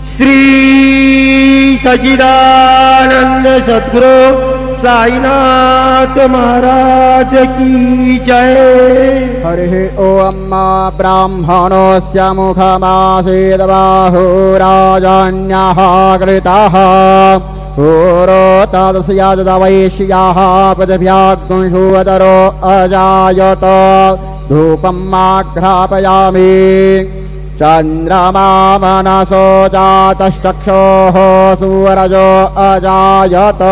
श्री सच्चिदानंद सद्गुरु साईनाथ महाराज की जय। हरिः ओम ब्राह्मणोऽस्य मुखमासीद बाहुराजन्यः कृतः पूरो तदस्याजदवैश्याः पृथिव्याग्निषुवतरो अजायत धूपम् आघ्रापयामि चन्द्रमा मनसो जातश्चक्षोः सूरजो अजायत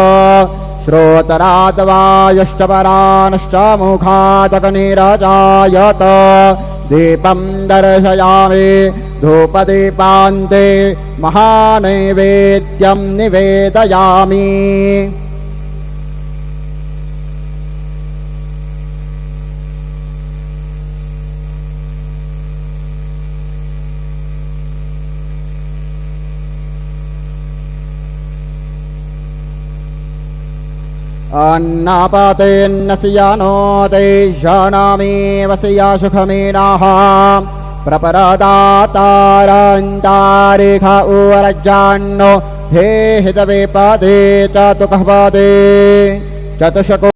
श्रोतरात् वायुश्च परानश्च मुखादग्निरजायत दीपं दर्शयामि धूपदीपान्ते महानैवेद्यं निवेदयामि। अन्नापातेन्नस्यानो तेषाणामि वस्या सुखमीनाः प्रपरदातारन्तारिख उरजान्नो धेहितवे पदे चतुकः पदे चतुषको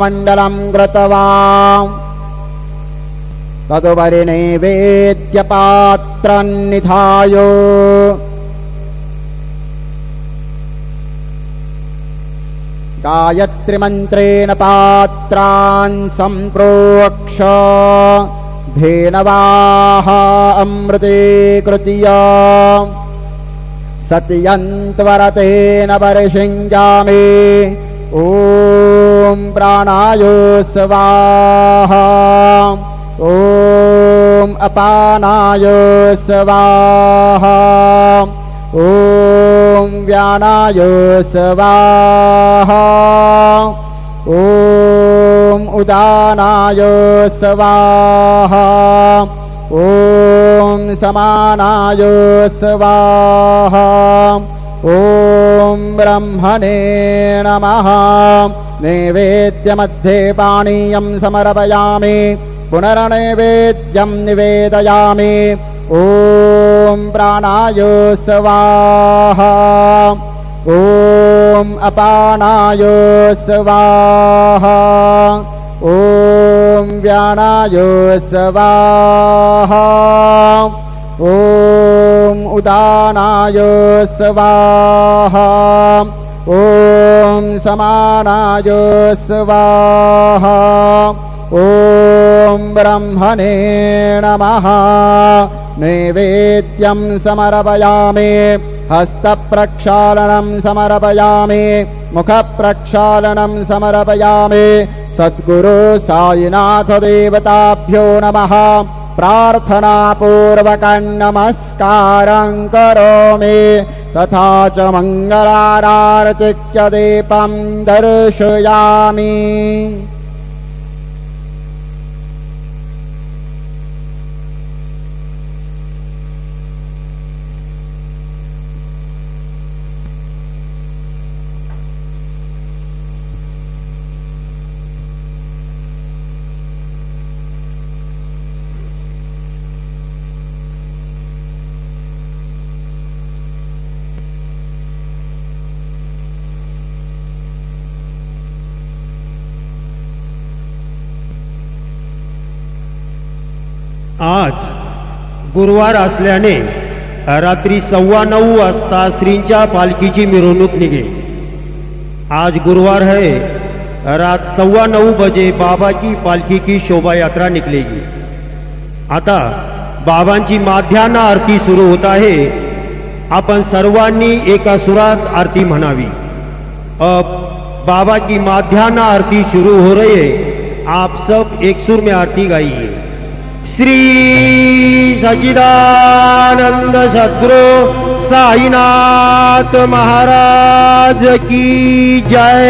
मण्डलं कृतवान् तदुपरि नैवेद्यपात्रन्निधाय गायत्रीमन्त्रेण पात्रान् सम्प्रोक्ष धेनवाः अमृतीकृत्य सत्यन्त्वरतेन परिषिञ्जामि। ॐ प्राणाय स्वाहा ॐ अपानाय स्वाहा ॐ व्यानाय स्वाहा ॐ उदानाय स्वाहा ॐ समानाय स्वाहा ॐ ब्रह्मणे नमः। नैवेद्यमध्ये पानीयं समर्पयामि पुनर्नैवेद्यं निवेदयामि। ॐ प्राणाय स्वाहा ॐ अपानाय स्वाहा ॐ व्यानाय स्वाहा ॐ उदानाय स्वाहा ॐ समानाय स्वाहा ॐ ब्रह्मणे नमः। नैवेद्यं समर्पयामि हस्तप्रक्षालनं समर्पयामि मुखप्रक्षालनं समर्पयामि। सद्गुरु साईनाथ देवताभ्यो नमः। प्रार्थनापूर्वकं नमस्कारं करोमि तथा च मङ्गलारार्तिक्य दीपं दर्शयामि। आज गुरुवार असल्याने रात्री 9:15 वाजता श्रींच्या पालखीची मिरवणूक निघेल। आज गुरुवार है, रात 9:15 बजे बाबा की पालखी की शोभा यात्रा निकलेगी। आता बाबांची माध्यान्ह आरती सुरू होत आहे। आपण सर्वांनी एका सुरात आरती म्हणावी। अब बाबा की माध्यान्ह आरती शुरू हो रही है, आप सब एक सुर में आरती गाइए। श्री सच्चिदानंद सद्गुरु साईनाथ महाराज की जय।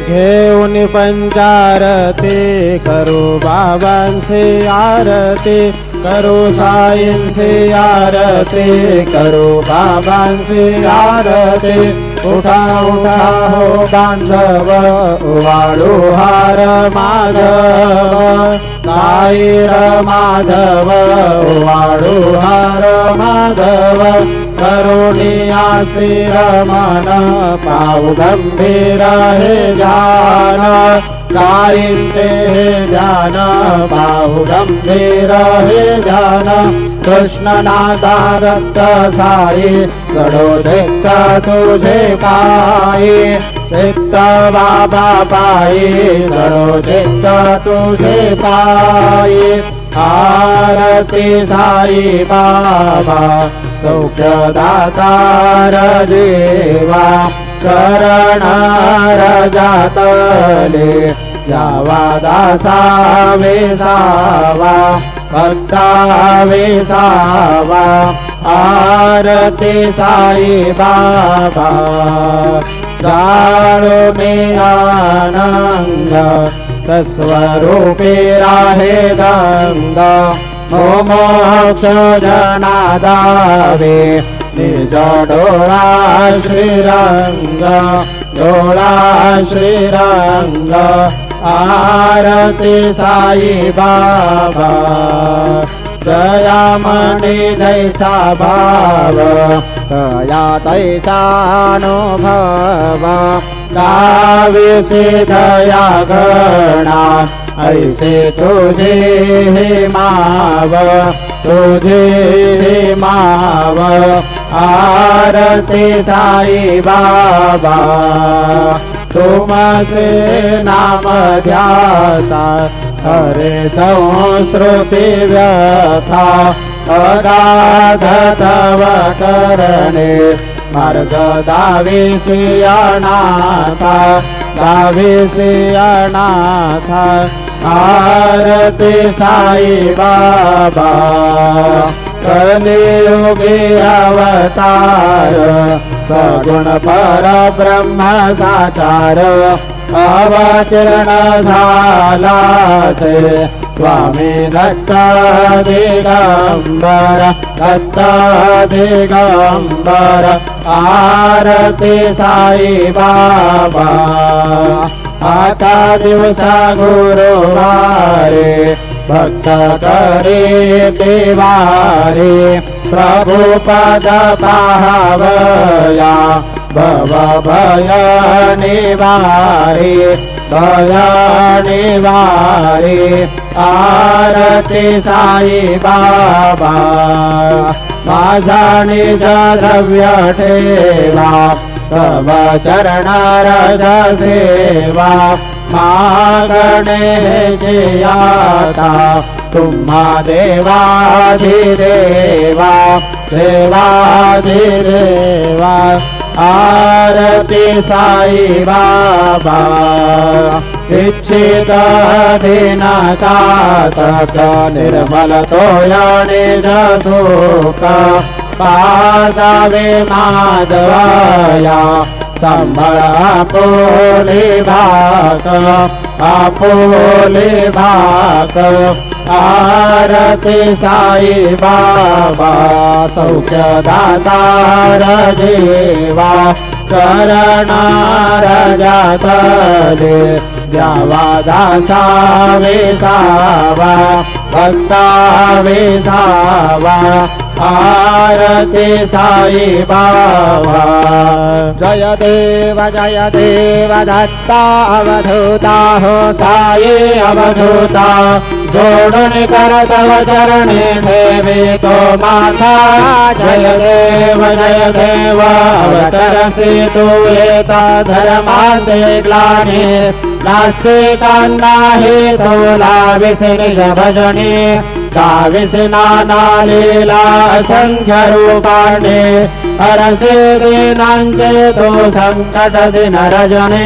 घेऊन पंचारती करू बाबांचे आरती करू साईंची आरती करू बाबांची आरती उठा उठा हो बांधव वाळू हार माधव साईर माधव वाळू हार माधव करुणिया श्रीरमण पाऊ गंभीर हे ध्यान साईंचे हे ध्यान पाहू गंभीर हे ध्यान कृष्णनाथा दत्त साई चढो चित्त तुझे पायी चित्त बाबा पायी चढो चित्त तुझे पायी आरती साई बाबा सौख्यदातार देवा करणार जातले यावा दासा वेसावा भक्ता वेसावा आरती साई बाबा जाळून आनंद सस्वरूपे राहे दंग मोक्ष जनादावे निज डोळा श्रीरंग डोळा श्रीरंग आरती साई बाबा जयामणि जैसा भाव तया तैसानुभव गाविसे दया गणा ऐसे तुझे हे माव तुझे हे माव आरती साई बाबा तुमचे नाम ध्याता हरे संस्कृती व्यथा अगाध तव करणे मार्ग दाविसी अनाथा दाविसी अनाथा आरती साई बाबा कलियुगी अवतार सगुण परब्रह्म साचार अवतीर्ण झाला से स्वामी दत्त दिगंबर दत्त दिगंबर आरती साई बाबा आता दिवसा गुरुवारे भक्त करे देवारे प्रभु पद पाहवया भव भय निवारे भय निवारे आरती साई बाबा माझा निज द्रव्य ठेवा तव चरण रज सेवा मागणे जियाता तुम्हा देवाधिदेवा देवाधिदेवा आरती साई बाबा इच्छित दिनाचा तक निर्मल तोयाने जसोक पाजावे माधवया संभळ आपोले भाक आपोले भाक आरती साई बाबा सौख्यदातार जेवा करणार जातले द्यावा दासा वेसावा भक्ता वेसावा आरती साई बाबा जय देव दत्ता अवधूता हो साई अवधूता जोडून कर तव चरणे ठेवे तो माथा जय देव अवतरसे तू येता धर्मांते ग्लानी नास्तिकांना हे तोला विसनिज भजने गाविस नाना लीला असंख्य रूपाने हरसे दीनांचे तो संकट दिन रजने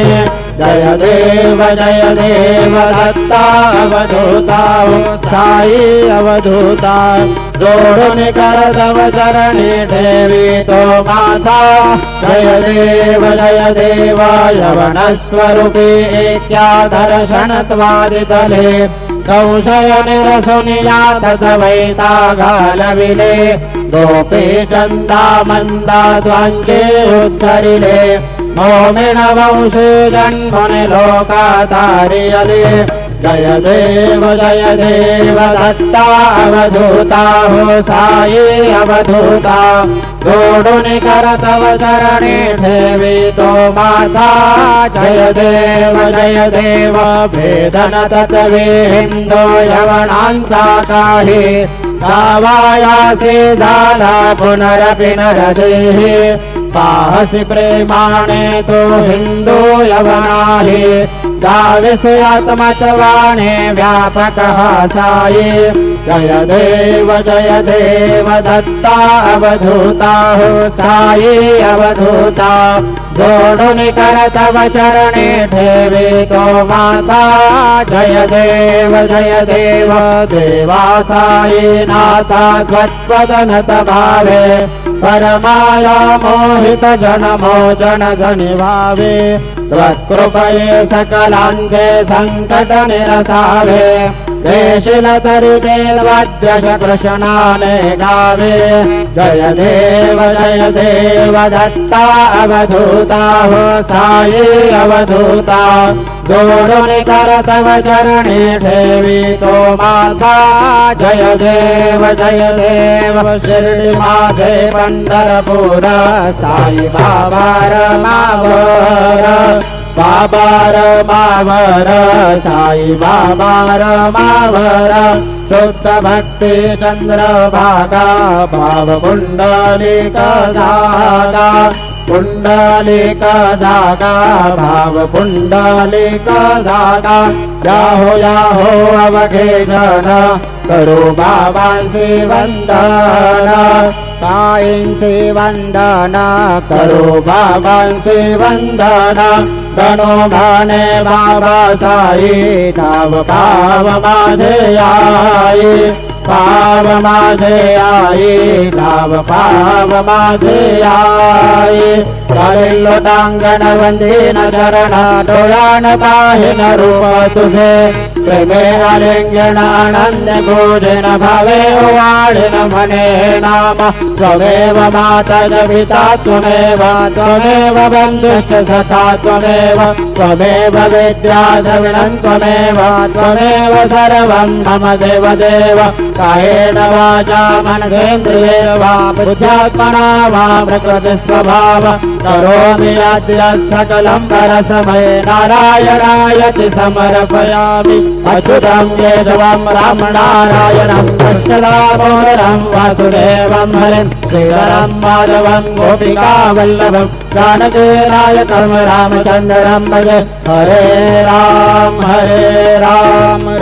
जय देव दत्ता अवधूता हो साई अवधूता जोडून कर तव चरणी ठेवी तो माथा जय देव यवनस्वरूपी इत्या दर्शनत्वादितले संशय निरसुनिया तद्वैतागालविले गोपी चन्दा मन्दा द्वाञ्चे उद्धरिले मोमिन वंशे जन्मनि लोकातारियले जय देव दत्ता अवधूता हो साई अवधूता जोडुनि कर तव चरणी ठेवी तो माता जय देव भेदन तत्वे हिंदो यवनांचा काही सावायासी झाला पुनरपि नरदेहे पाहसी प्रेमाने तो हिंदू यवनाहे जाविसे आत्मत्वाने व्यापक साई जय देव दत्ता अवधूता हो साई अवधूता जोडुनि कर तव चरणी ठेवी तो माता जय देव देवा साई नाथा त्वत्पदनत भावे परमाया मोहित जन मोचन धनि भावे त्वत्कृपये सकलांचे संकट निरसावे देशिल तरी देवाद्यश कृष्णाने गावे जय देव दत्ता अवधूता हो साई अवधूता जोडुनि कर तव चरणी ठेवी तो माता जय देव शिर्डी माझे पंढरपूर साई बाबार मावर साई बाबार मावर शुद्ध भक्ति चंद्रभागा भाव पुंडलिक धागा भाव पुंडलिक धागा याहो अवघेषण करो बाबांसी वंदन साईंसी वंदन करो बाबांसी वंदन गणो भाने बाबा साई धाव पाव माझे आई पाव माझे आई करिल्लो टांगण वंदीन चरण डोळ्यान पाहिन रूप तुझे प्रेमे आलिंगन आनंद भोजन भावे वाढिन म्हणे नाम त्वमेव माता पिता त्वमेव बंधुश्च सखा त्वमेव विद्या द्रविणं त्वमेव सर्वं मम देव कायेन वाचा मनसेन्द्रिये वा बुद्ध्यात्मना वा प्रकृति स्वभाव करोमि यद्यत् सकलं परस्मै नारायणायति समर्पयामि अच्युतं केशवं राम नारायणं कृष्णदामोदरं वासुदेवं हरिं श्रीधरं माधवं गोपिकावल्लभं जानकीनायकं रामचन्द्रं भजे हरे राम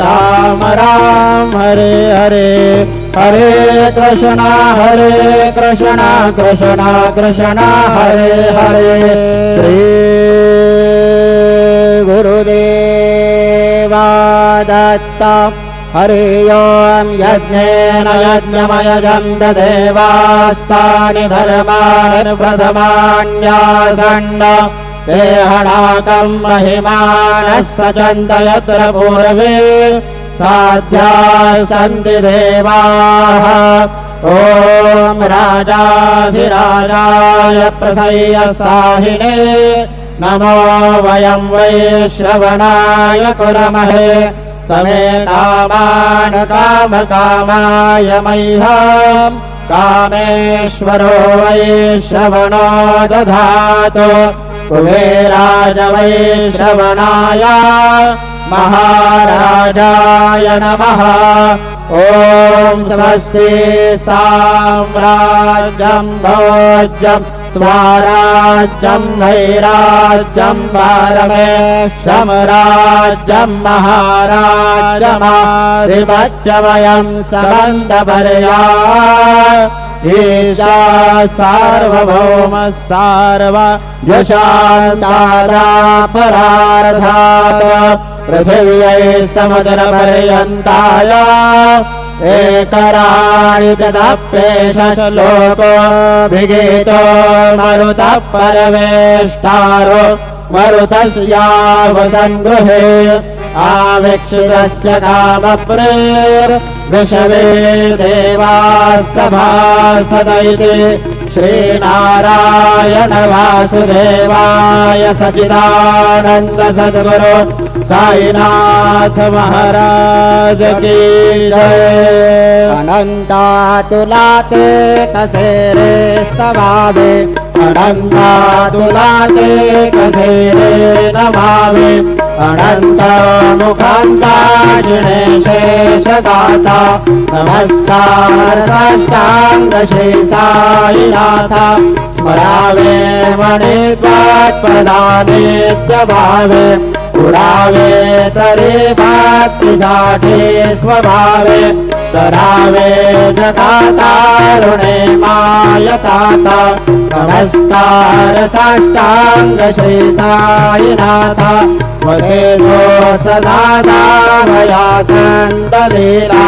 राम राम हरे हरे हरे कृष्णा कृष्णा हरे हरे श्री गुरुदेवा दत्ता हरि ओं यज्ञेन यज्ञमयजं देवास्तानि धर्माणि प्रथमान्यासन्न देहणाकं महिमानस्य चन्तयत्र पूर्वे साध्या सन्ति देवाः ॐ राजाधिराजाय प्रसय्यसाहिने नमो वयं वै श्रवणाय कुर्महे समे कामान् कामकामाय मह्यं कामेश्वरो वै श्रवणो दधातु कुबेराज वै श्रवणाय महाराजाय नमः ॐ स्वस्ति साम्राज्यं भोज्यं स्वराज्यं वैराज्यं परमेष्ठं राज्यं महाराजमाधिपत्यमयं समन्तपर्या ईशा सार्वभौम सर्वयशान्तारापरार्थात् पृथिव्यै समुद्रपर्यन्ताय एकराणि तदप्येष लोकोऽभिगीतो मरुतः परमेष्टारो मरुतस्यावसङ्गृहे आवेक्षितस्य कामप्रेर्वृषभे देवाः सभासदैते श्रीनारायण वासुदेवाय सच्चिदानन्द सद्गुरु साईनाथ महाराज की जय। अनन्तातुलाते कसेरे स्तवावे अनन्तातुलाते कसेरे नमामि अनन्तमुखान्ताशिणे शेषदाता नमस्कार साष्टांग श्री साईनाथ स्मरावे मणिद्वात्प्रदानेत्यभावे पुरावे तरे भात्रिसाठी स्वभावे तरावे जगातारुणे मायताता नमस्कार साष्टांग श्री साईनाथ वसेतो सदा दामया सन्तलीला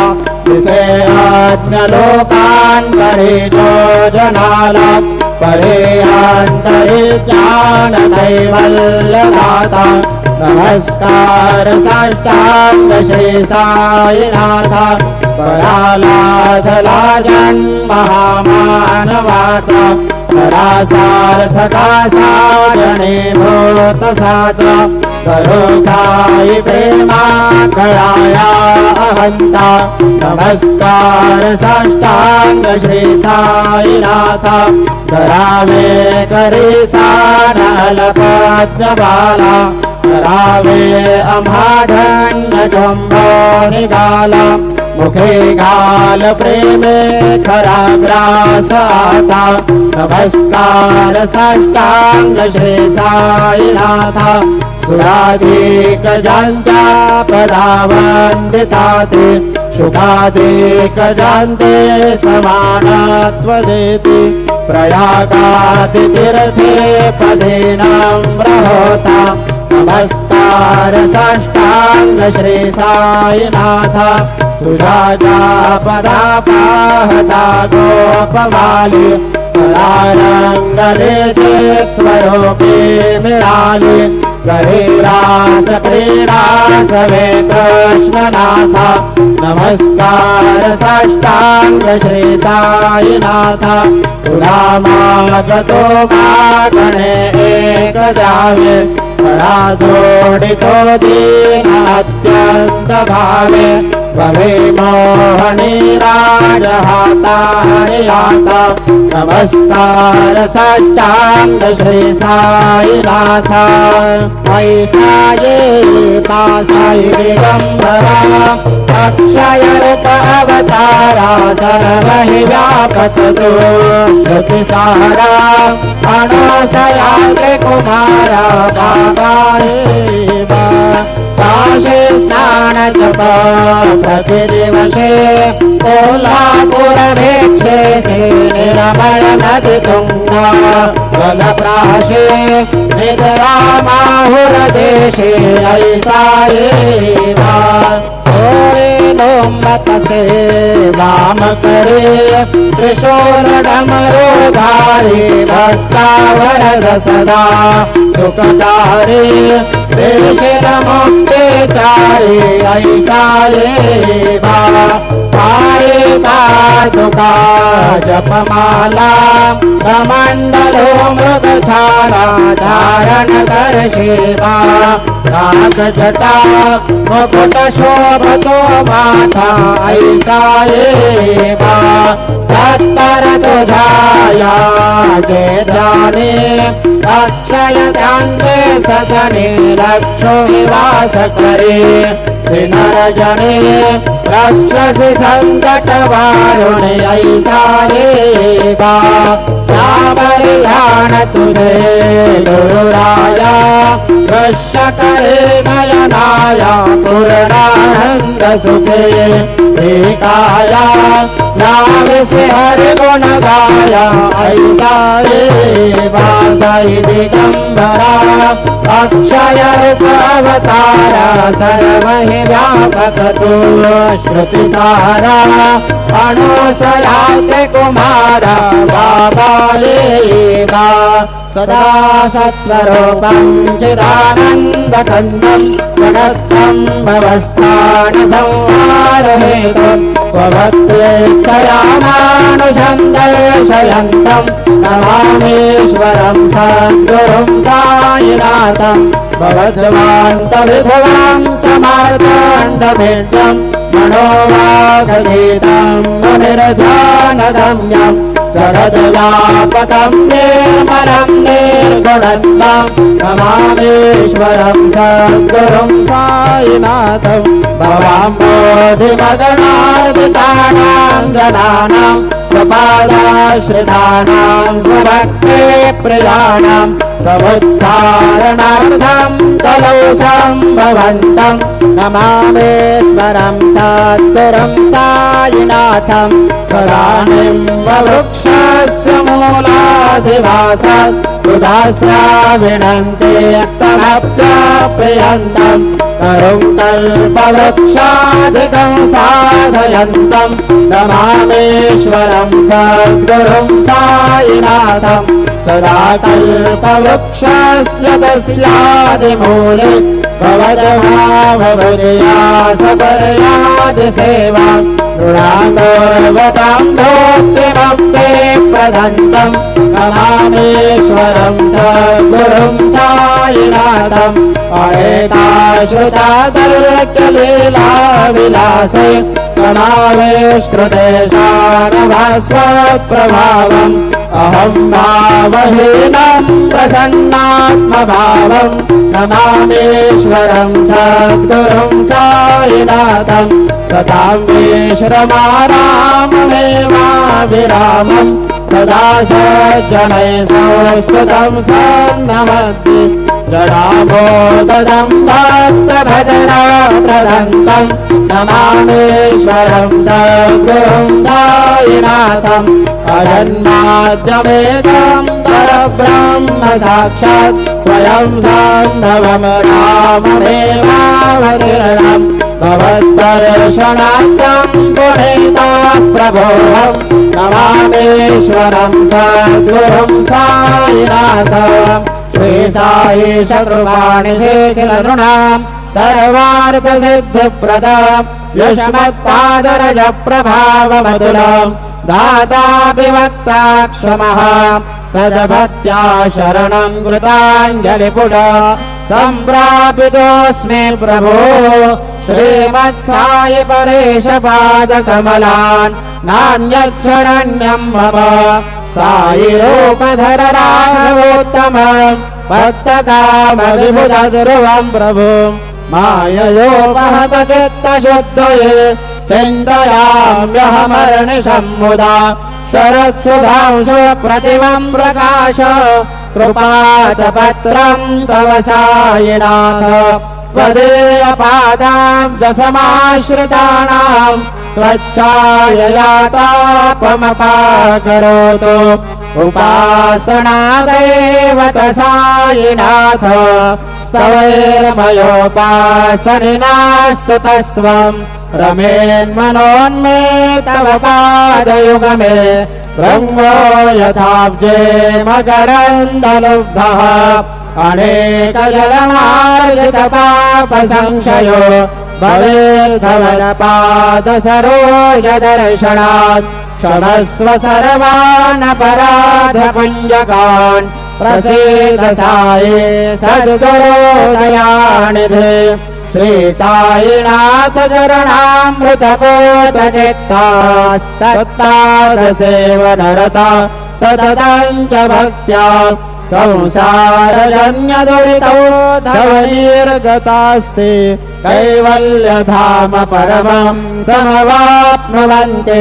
विषयाज्ञलोकान् परिजो जनाला परेयान्तरे ज्ञानकैवल्यदाता नमस्कार साष्टांग श्री साईनाथ परालाधला जन्महामानवाचा परासार्थका साजने भूतसाचा करो साई प्रेमा कळाया अहंता नमस्कार साष्टांग श्री साईनाथ करावे करी सानलपद्मबाला करावे अमाधन्य चंबो निगाला मुखे गाल प्रेमे खरा ग्रास आता नमस्कार साष्टांग श्री साईनाथ सुराधिक जंता पदावंदिताते सुखाधिक जंते समानत्व देते प्रयागाति तीर्थे पदे नम्र होता नमस्कार साष्टांग श्री साईनाथ तुझा पदा पाहता गोपवाली सदारंगले चेत स्वरूपी मिळाली करे रास क्रीडा सवे कृष्णनाथ नमस्कार साष्टांग श्री साईनाथ तुला मागतो मागणे एक जावे परा जोडितो दीन अत्यंत भावे भवे मोहनी राजहाता हरियाता नमस्कार साष्टांग श्री साईनाथ ऐसा ये पासाई दिगंबरा अक्षय रूप अवतारा सर्वहि व्यापक तो श्रुति सारा अनसयाते कुमारा बाबा काशे स्नान जप प्रतिदिवसे कोल्हापुर भेक्षे से निर्मल नदी तुंगा वनप्राशे निद्रा माहुर देशे ऐसा एवा थोड़े लोमत से वाम करे त्रिशूल डमरू धारे भक्ता वरद सदा सुखदारे देश मुक्ति चारे ऐसा लेवा पाए पादुका जपमाला कमंडलो मृग छाला धारण कर सेवा नाग जटा मुकुट शोभतो माथा ऐसा लेवा तत्पर तुझाया जे जाने अक्षय ध्याने सदने लक्ष्यो निवास करे विनरजने रक्षसि संकट वारुणे ऐसा लेवा रामर ध्यान तुझे गुरुराया दृश्य करे नयनाया पूर्णानंद सुखे एकाया नाविसे हरि गुण गाया ऐसा वासाई दिगंबरा अक्षय रूप अवतारा सर्वहि व्यापक तू श्रुति सारा अनुसयाते कुमारा बाबा लेवा सदा सत्स्वरूपं चिदानन्दकन्दं जगत्सम्भवस्थान संहारहेतुं स्वभक्तेच्छयामानुषं दर्शयन्तं नमामीश्वरं सद्गुरुं साईनाथं भगवद्वान्तविभवां समार्ताण्डमेड्यं मनोवागीतं मुनिर्ध्यानगम्यं जगद्व्यापकं निर्मलं निर्गुणत्वं नमामीश्वरं सद्गुरुं साईनाथं भवाम्बोधिमगणार्दितानां गणानां स्वपादाश्रितानां स्वभक्ते प्रियाणां समुद्धारणार्थं कलौ सम्भवन्तं नमामीश्वरं सद्गुरुं साईनाथं सदानिम्बवृक्षस्य मूलाधिवासात् बुधाश्राविणन्ते तमप्याप्रियन्तं तरुं कल्पवृक्षाधिकं साधयन्तं नमामीश्वरं सद्गुरुं साईनाथं सदा कल्पवृक्षस्य तस्यादिमूले भवदभावभजया सपर्यादिसेवा नृणाङ्गोर्वतां धोक्तिमप्ते प्रदन्तं नमामीश्वरं सद्गुरुं साईनाथं अनेकाश्रुतातर्क्यलीलाविलासे समावेष्कृतेशानभास्वप्रभावम् अहं भावहीनं प्रसन्नात्मभावं नमामीश्वरं सद्गुरुं साईनाथं सतां विश्रमाराममेवाविरामं सदा सज्जनैः संस्तुतं सन्नमद्ये जडामोददं भक्तभजनाप्रदन्तं नमामीश्वरं सद्गुरुं साईनाथं अजन्माद्यमेकं परब्रह्म साक्षात् स्वयं सम्भवं राममेवावतीर्णं भवद्दर्शनात् सम्पुनीतात् प्रभोः नमामीश्वरं सद्गुरुं साईनाथं श्री साई शत्रुवाणिधे किल नृणां सर्वार्थसिद्धिप्रदं यशमत्पादरज प्रभावमतुलं दाता विवक्ता क्षमः सद्भक्त्या शरणं कृताञ्जलिपुट सम्प्रापितोऽस्मि प्रभो श्रीमत्साई परेश पादकमलान् नान्यच्छरण्यं मम साई रूपधर राघवोत्तमं भक्तकाम विबुधध्रुवं प्रभुं माययोपहत चित्तशुद्धये चिन्तयाम्यहमर्निशं मुदा शरत्सुधांशु प्रतिमं प्रकाश कृपातपत्रं तव साईनाथ त्वदीयपादाब्जसमाश्रितानां स्वच्छाययातापमपाकरोतु उपासनादेव साईनाथ स्तवैर्मयोपासनिनास्तुतस्त्वं रमेन्मनोन्मे तव पादयुगमे रङ्गो यथाब्जे मकरन्दलुब्धः अनेकजलमार्जितपापसंशयो भवेद्भवदपादसरोजदर्शनात् क्षमस्व सर्वानपराधपुञ्जकान् प्रसीद साई सद्गुरो दयानिधे श्री साईनाथ चरणामृतपोतचित्तास्तत्तादसेवनरता सततं च भक्त्या संसारजन्यदुरितौ धवनीर्गतास्ते कैवल्यधाम परमं समवाप्नुवन्ति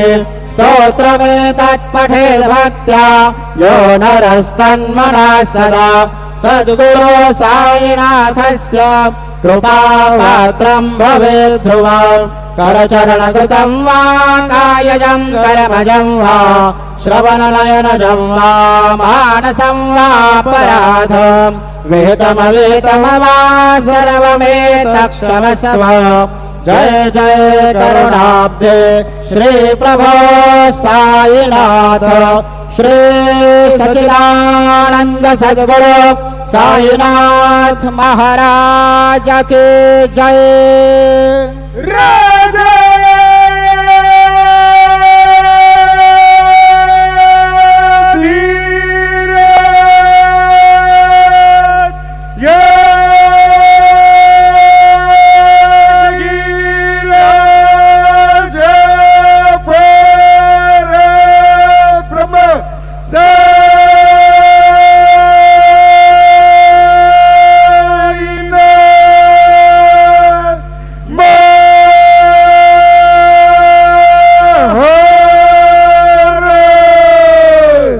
स्तोत्रमेतत्पठेद्भक्त्या यो नरस्तन्मनः सदा सद्गुरो साईनाथस्य कृपापात्रम् भवेत् ध्रुवम् करचरणकृतं वा कायजं कर्मजं वा श्रवणनयनजं वा मानसं वापराधम् विहितमविहितम वा सर्वमेतत्क्षमस्व जय जय करुणाब्धे श्री प्रभो साईनाथ श्री सच्चिदानंद सद्गुरु साईनाथ महाराज की जय।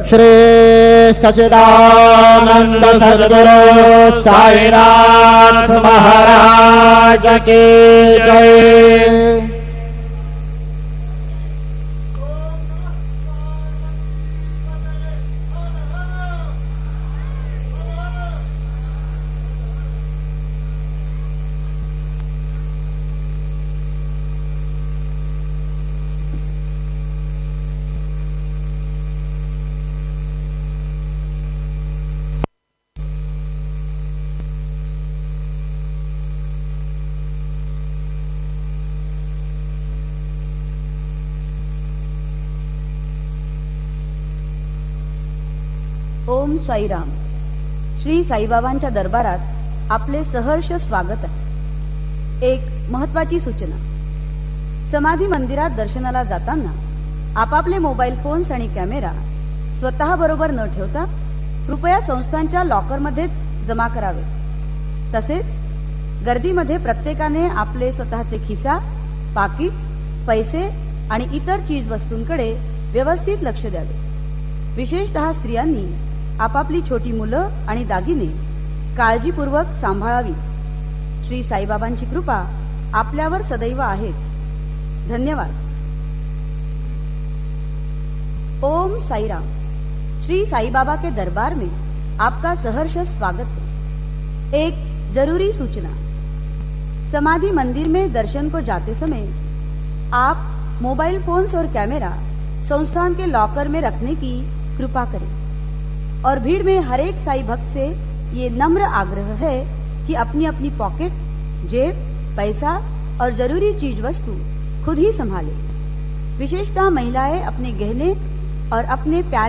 श्री सच्चिदानंद सद्गुरु साईनाथ महाराज की जय। ओम साईराम। श्री साईबाबांच्या दरबारात आपले सहर्ष स्वागत आहे। एक महत्वाची सूचना, समाधी मंदिरात दर्शनाला जाताना आपापले मोबाईल फोन्स आणि कॅमेरा स्वतः बरोबर न ठेवता कृपया संस्थांच्या लॉकरमध्येच जमा करावे। तसेच गर्दीमध्ये प्रत्येकाने आपले स्वतःचे खिसा, पाकिट, पैसे आणि इतर चीज वस्तूंकडे व्यवस्थित लक्ष द्यावे। विशेषतः स्त्रियांनी आपापली छोटी मुलं आणि दागिने काळजीपूर्वक सांभाळावी। श्री साईबाबांची कृपा आपल्यावर सदैव आहेच। धन्यवाद। ओम साईराम। श्री साईबाबा के दरबार में आपका सहर्ष स्वागत है। एक जरूरी सूचना, समाधि मंदिर में दर्शन को जाते समय आप मोबाइल फोन्स और कैमरा संस्थान के लॉकर में रखने की कृपा करें और भीड़ में हर एक साई भक्त से ये नम्र आग्रह है कि अपनी अपनी पॉकेट, जेब, पैसा और जरूरी चीज वस्तु खुद ही संभालें। विशेषतः महिलाएं अपने गहने और अपने प्यारे